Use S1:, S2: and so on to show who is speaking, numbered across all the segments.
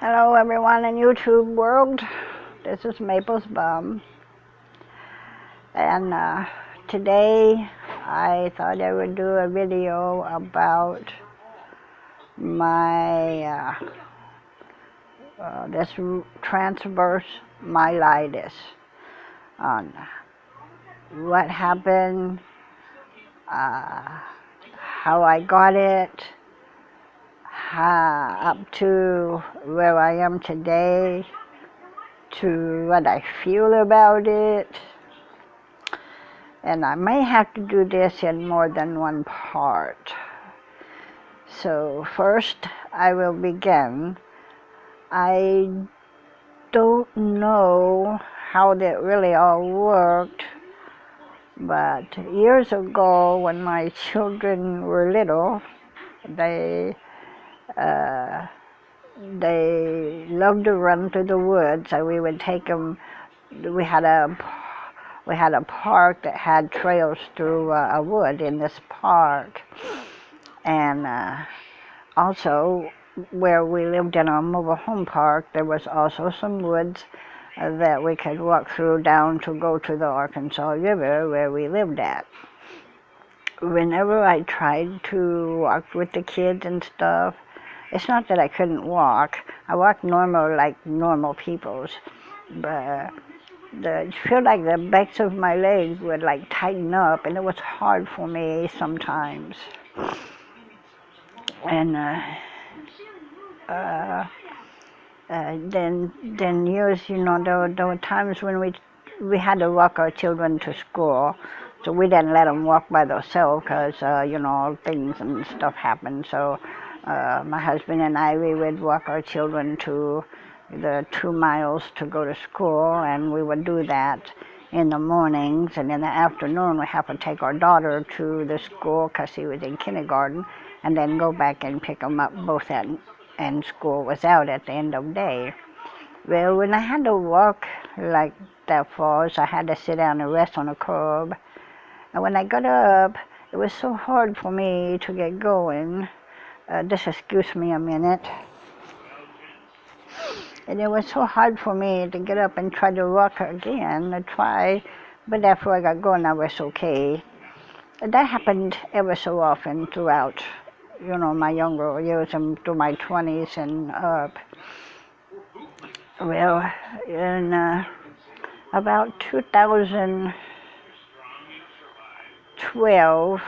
S1: Hello everyone in YouTube world, this is Maple's Bum, and today I thought I would do a video about my this transverse myelitis, on what happened, how I got it, up to where I am today, to what I feel about it. And I may have to do this in more than one part. So first I will begin. I don't know how that really all worked, but years ago when my children were little, they loved to run through the woods, so we would take them. We had a park that had trails through a wood in this park, and also where we lived in our mobile home park, there was also some woods that we could walk through down to go to the Arkansas River where we lived at. Whenever I tried to walk with the kids and stuff, it's not that I couldn't walk. I walked normal, like normal people's, but I feel like the backs of my legs would like tighten up, and it was hard for me sometimes. And then years, there were times when we had to walk our children to school, so we didn't let them walk by themselves because things and stuff happened. So my husband and I, we would walk our children to the 2 miles to go to school, and we would do that in the mornings, and in the afternoon we have to take our daughter to the school because she was in kindergarten, and then go back and pick them up both and school was out at the end of the day. Well, when I had to walk like that far, so I had to sit down and rest on a curb, and when I got up, it was so hard for me to get going. Just excuse me a minute. And it was so hard for me to get up and try to walk again, but after I got going, I was okay. And that happened ever so often throughout, my younger years and through my 20s and up. Well, in about 2012,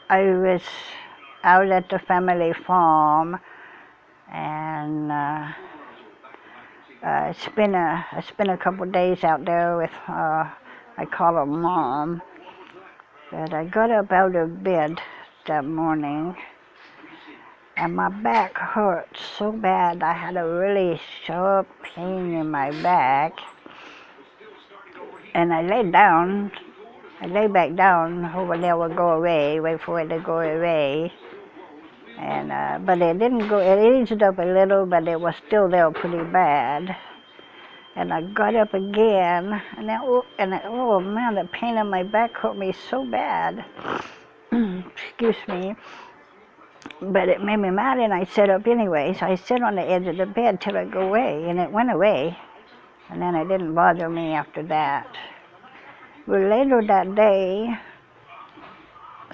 S1: I was out at the family farm, and I spent a couple of days out there with I call her Mom. But I got up out of bed that morning, and my back hurt so bad. I had a really sharp pain in my back, and I laid back down, hoping it would go away, wait for it to go away. And but it didn't go. It eased up a little, but it was still there pretty bad. And I got up again, and oh man, the pain in my back hurt me so bad. Excuse me. But it made me mad, and I sat up anyway. So I sat on the edge of the bed till it go away, and it went away. And then it didn't bother me after that. But later that day,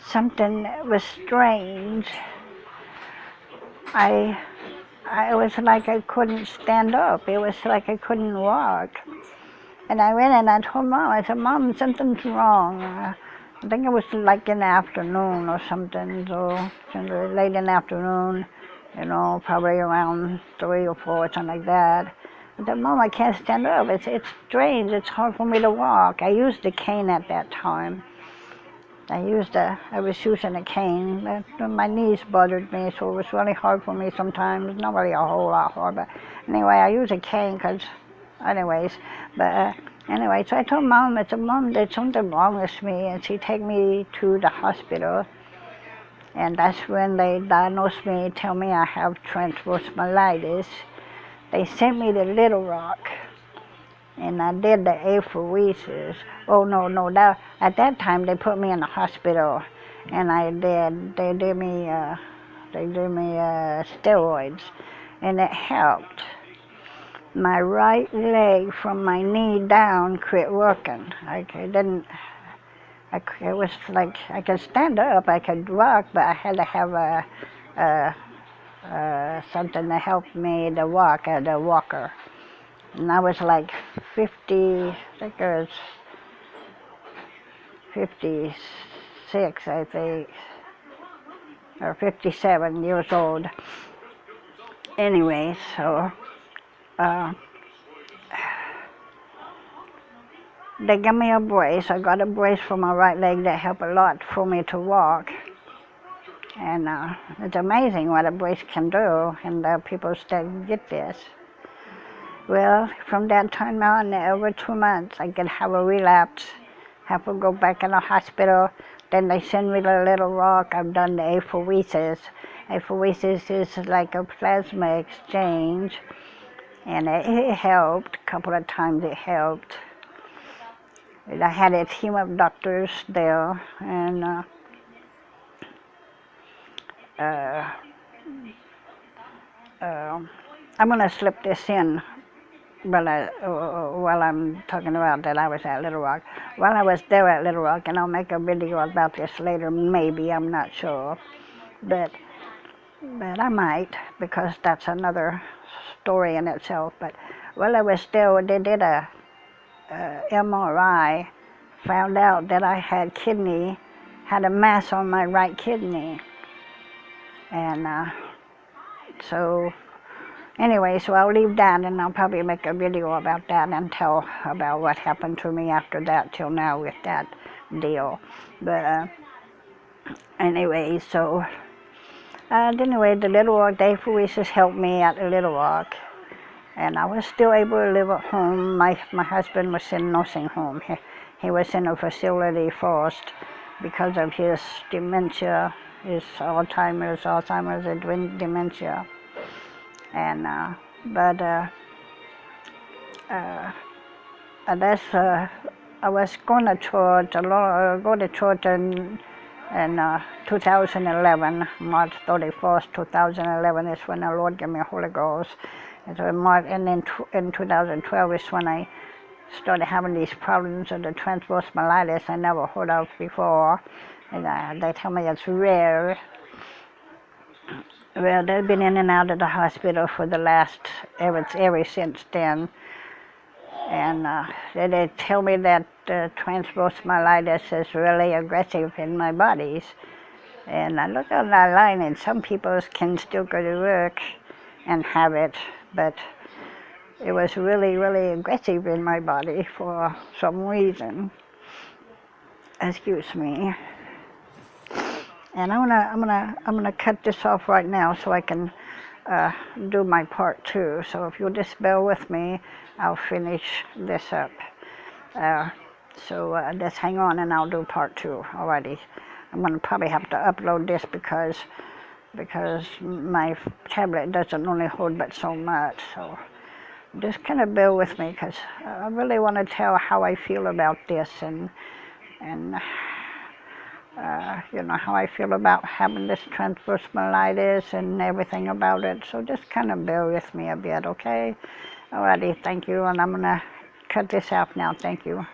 S1: something was strange. It was like I couldn't stand up. It was like I couldn't walk. And I went and I told Mom, I said, Mom, something's wrong. I think it was like in the afternoon or something, so late in the afternoon, probably around 3 or 4, something like that. I said, Mom, I can't stand up. It's strange. It's hard for me to walk. I used a cane at that time. I was using a cane, but my knees bothered me, so it was really hard for me sometimes. Not really a whole lot hard, but anyway, I use a cane so I told Mom, I said, Mom, there's something wrong with me, and she take me to the hospital, and that's when they diagnosed me, tell me I have transverse myelitis. They sent me to Little Rock, and I did the apheresis. Oh no, at that time they put me in the hospital, and they did me They gave me steroids, and it helped. My right leg from my knee down quit working. It was like I could stand up, I could walk, but I had to have something to help me to walk, the walker. And I was like 50, I think it was 56, I think, or 57 years old. Anyway, so they gave me a brace. I got a brace for my right leg that helped a lot for me to walk. And it's amazing what a brace can do, and people still get this. Well, from that time on, every 2 months, I could have a relapse, have to go back in the hospital. Then they send me to Little Rock. I've done the apheresis. Apheresis is like a plasma exchange, and it helped. A couple of times it helped. I had a team of doctors there, and I'm going to slip this in while I'm talking about that I was at Little Rock. While I was there at Little Rock, and I'll make a video about this later, maybe, I'm not sure. But I might, because that's another story in itself. But while I was there, they did a MRI, found out that I had a mass on my right kidney. And anyway, so I'll leave that, and I'll probably make a video about that and tell about what happened to me after that till now with that deal. But anyway, so anyway, the Little Rock, the apheresis helped me at the Little Rock, and I was still able to live at home. My husband was in nursing home. He was in a facility first because of his dementia, his Alzheimer's and dementia. And I was going to church, go to church in 2011, March 31st, 2011 is when the Lord gave me a Holy Ghost. And so in 2012 is when I started having these problems of the transverse myelitis I never heard of before. And they tell me it's rare. Well, they've been in and out of the hospital for the last, ever since then. And they tell me that transverse myelitis is really aggressive in my bodies. And I look online, and some people can still go to work and have it, but it was really, really aggressive in my body for some reason. Excuse me. And I'm gonna cut this off right now so I can do my part 2. So if you'll just bear with me, I'll finish this up. So just hang on, and I'll do part 2 already. I'm gonna probably have to upload this because my tablet doesn't only hold but so much. So just kind of bear with me, because I really want to tell how I feel about this, and how I feel about having this transverse myelitis and everything about it. So just kind of bear with me a bit, okay? Alrighty, thank you, and I'm gonna cut this out now. Thank you.